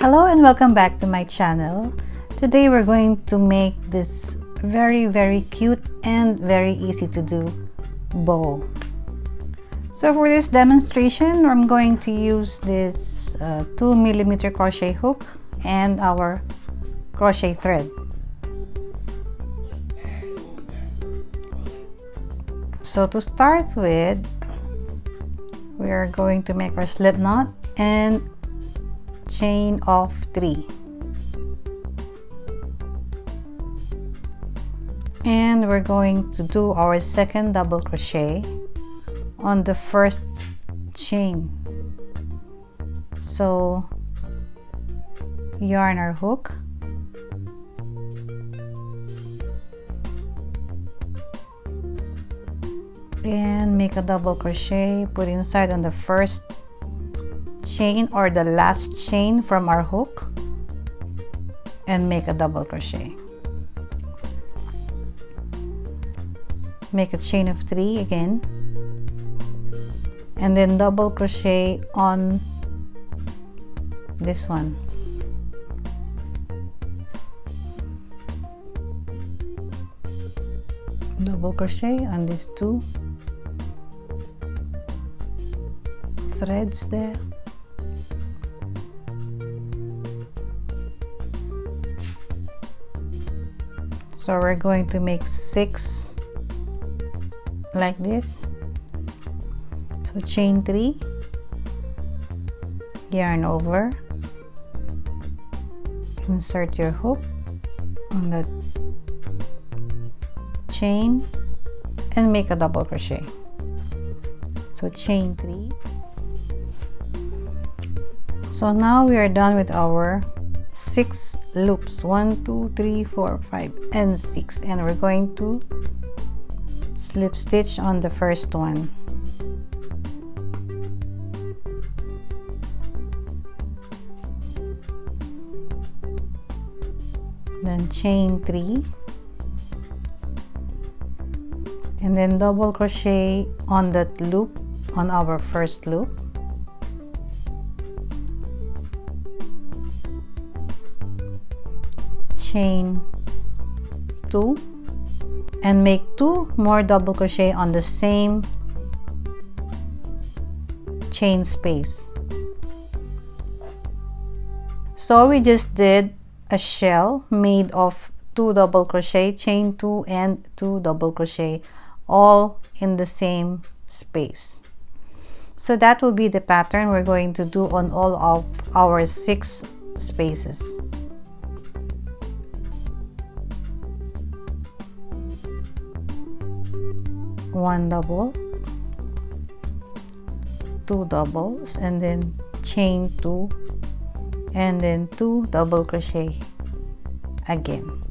Hello and welcome back to my channel. Today we're going to make this very cute and very easy to do bow. So for this demonstration, I'm going to use this 2mm crochet hook and our crochet thread. So to start with, we are going to make our slip knot and chain of 3, and we're going to do our second double crochet on the first chain. So yarn our hook, and make a double crochet, put inside on the first chain or the last chain from our hook, and make a double crochet. Make a chain of 3 again, and then double crochet on this one. Double crochet on these 2 threads there. So we're going to make 6 like this. So chain 3, yarn over, insert your hook on that chain and make a double crochet. So chain 3. So now we are done with our 6 loops, 1 2 3 4 5 and 6, and we're going to slip stitch on the first one. Then chain 3, and then double crochet on that loop on our first loop. Chain 2 and make 2 more double crochet on the same chain space. So we just did a shell made of 2 double crochet, chain 2 and 2 double crochet, all in the same space. So that will be the pattern we're going to do on all of our 6 spaces. One double, 2 doubles, and then chain 2 and then 2 double crochet again.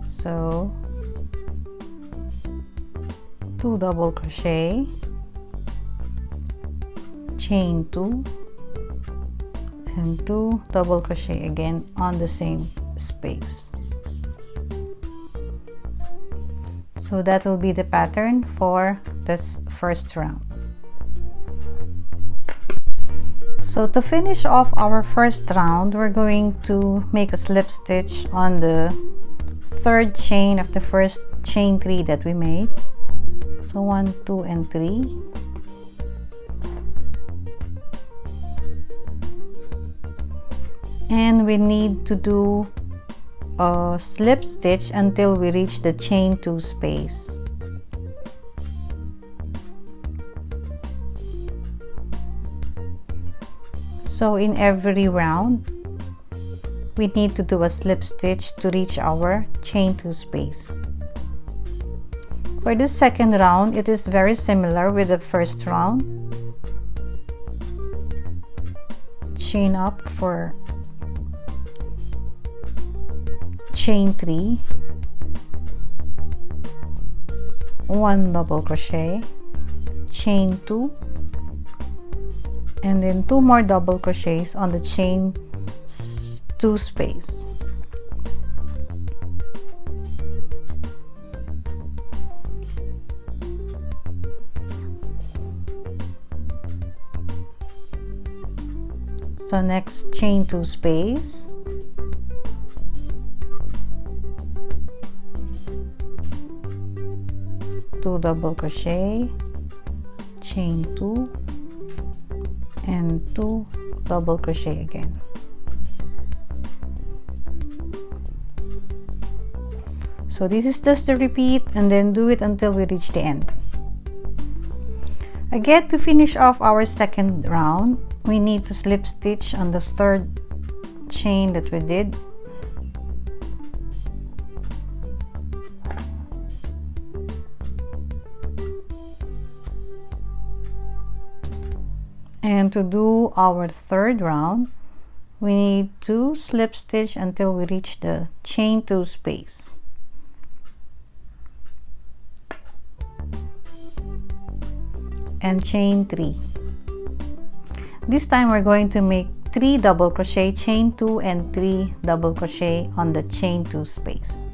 So 2 double crochet, chain 2 and 2 double crochet again on the same space. So that will be the pattern for this first round. So to finish off our first round, we're going to make a slip stitch on the third chain of the first chain 3 that we made. So 1 2 and 3, and we need to do a slip stitch until we reach the chain 2 space. So in every round we need to do a slip stitch to reach our chain 2 space. For this second round, it is very similar with the first round. Chain up for chain 3, 1 double crochet, chain 2, and then 2 more double crochets on the chain 2 space. So next, chain 2 space, two double crochet, chain 2 and 2 double crochet again. So this is just a repeat, and then do it until we reach the end. Again, to finish off our second round, we need to slip stitch on the third chain that we did. And to do our third round, we need to slip stitch until we reach the chain 2 space. And chain 3. This time we're going to make 3 double crochet, chain 2 and 3 double crochet on the chain 2 space.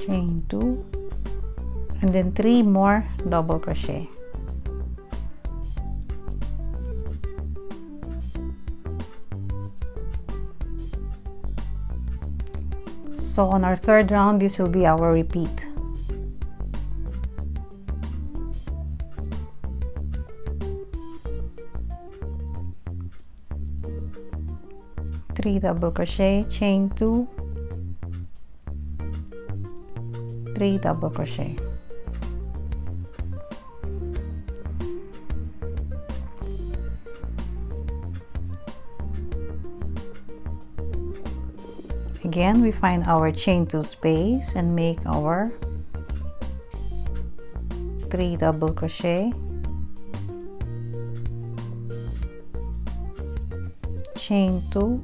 Chain 2 and then 3 more double crochet. So on our third round, this will be our repeat. Three double crochet, chain 2, 3 double crochet. Again, we find our chain 2 space and make our 3 double crochet, chain 2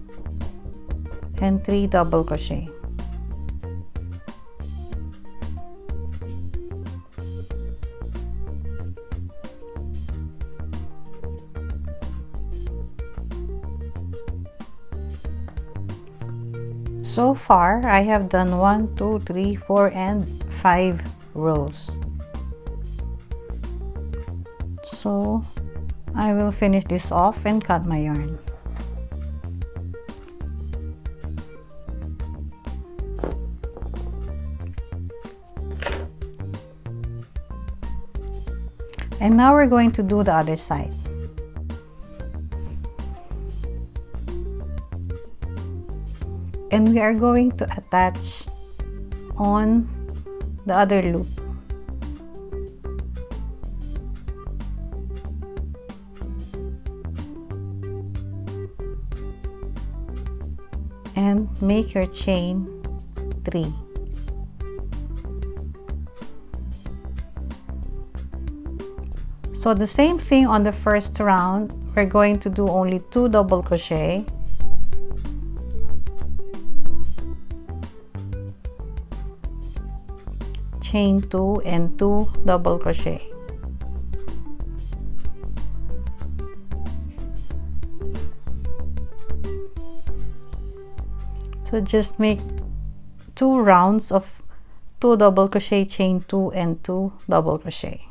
and 3 double crochet. So far, I have done 1, 2, 3, 4, and 5 rows. So I will finish this off and cut my yarn. And now we're going to do the other side. And we are going to attach on the other loop. And make your chain 3. So the same thing on the first round, we're going to do only 2 double crochet. Chain 2 and 2 double crochet. So just make 2 rounds of 2 double crochet, chain 2 and 2 double crochet.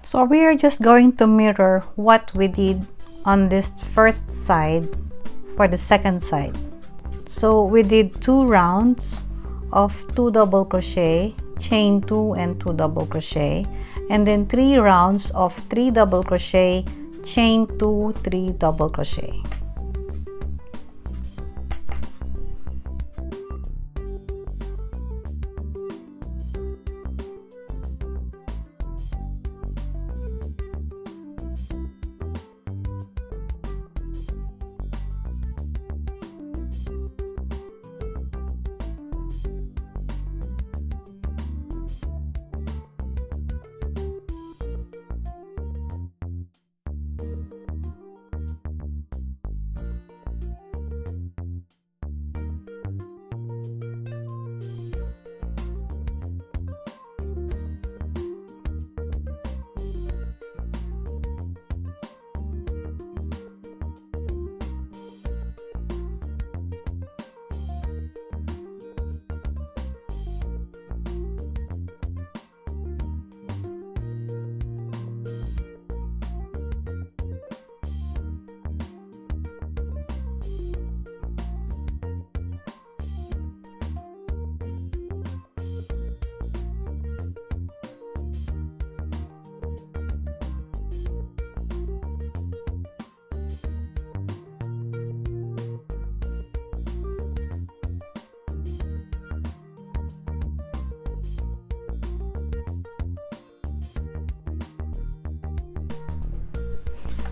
So we are just going to mirror what we did on this first side for the second side. So we did 2 rounds of 2 double crochet, chain 2 and 2 double crochet, and then 3 rounds of 3 double crochet, chain 2, 3 double crochet.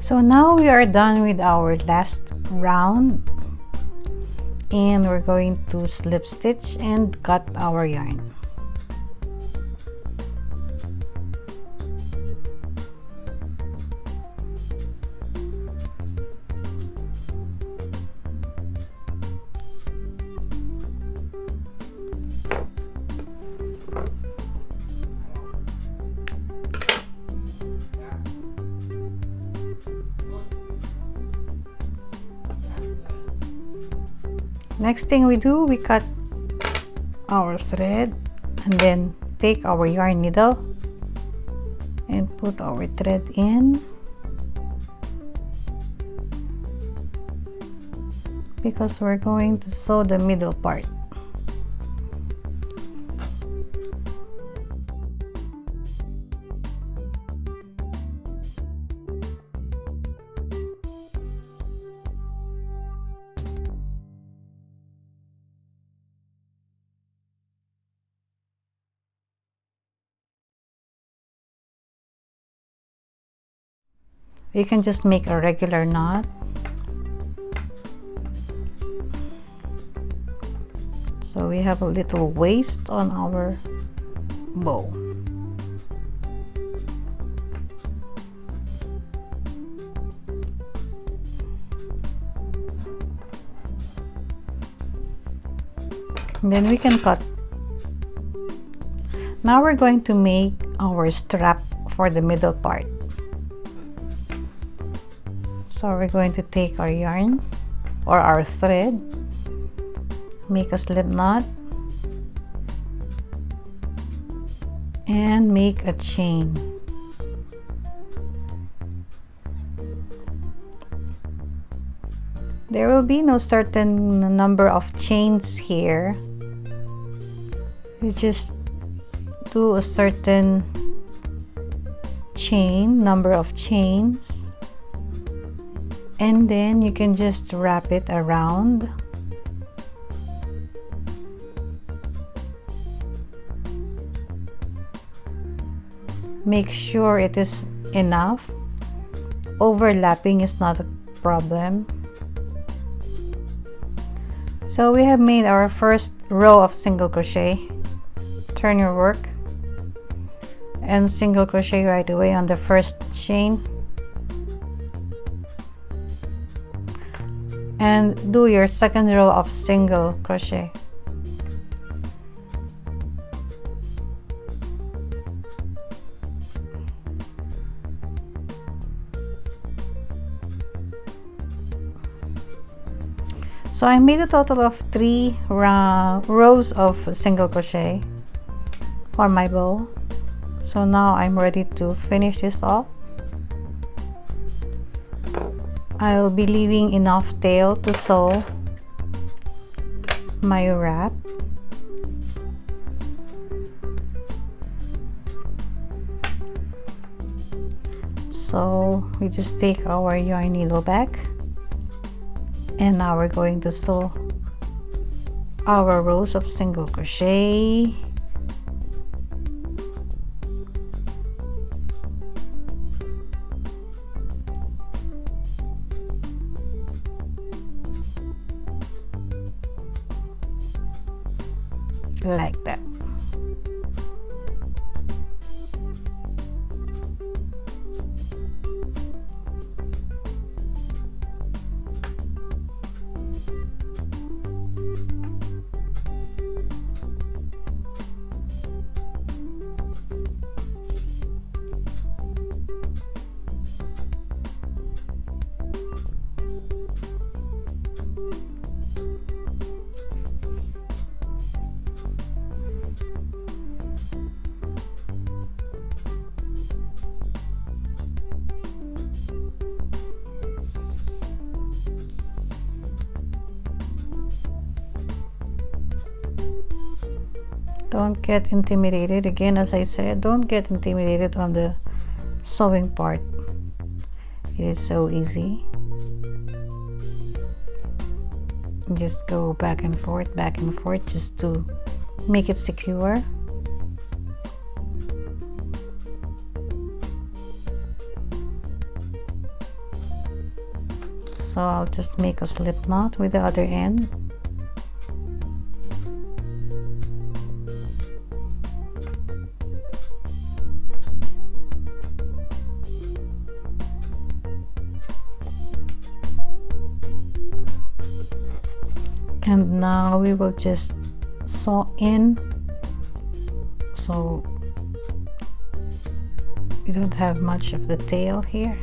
So now we are done with our last round, and we're going to slip stitch and cut our yarn. Next thing we do, we cut our thread and then take our yarn needle and put our thread in, because we're going to sew the middle part. You can just make a regular knot. So we have a little waist on our bow. And then we can cut. Now we're going to make our strap for the middle part. So we're going to take our yarn or our thread, make a slip knot, and make a chain. There will be no certain number of chains here. You just do a certain number of chains, and then you can just wrap it around. Make sure it is enough. Overlapping is not a problem. So we have made our first row of single crochet. Turn your work and single crochet right away on the first chain. And do your second row of single crochet. So I made a total of 3 rows of single crochet for my bow. So now I'm ready to finish this off. I'll be leaving enough tail to sew my wrap. So we just take our yarn needle back, and now we're going to sew our rows of single crochet. Like that. Don't get intimidated. Again, as I said, don't get intimidated on the sewing part. It is so easy. Just go back and forth just to make it secure. So I'll just make a slip knot with the other end. And now we will just sew in so we don't have much of the tail here.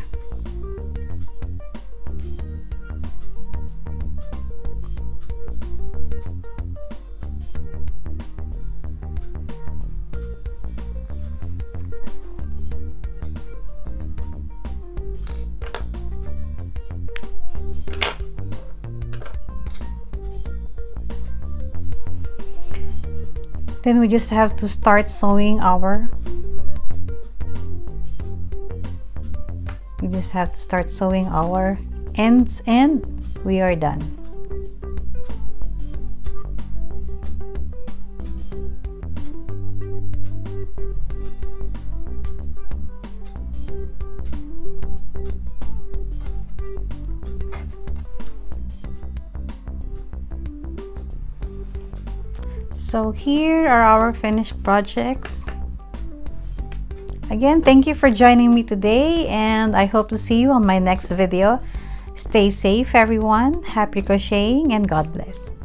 Then we just have to start sewing our ends and we are done. So here are our finished projects. Again, thank you for joining me today, and I hope to see you on my next video. Stay safe, everyone. Happy crocheting and God bless.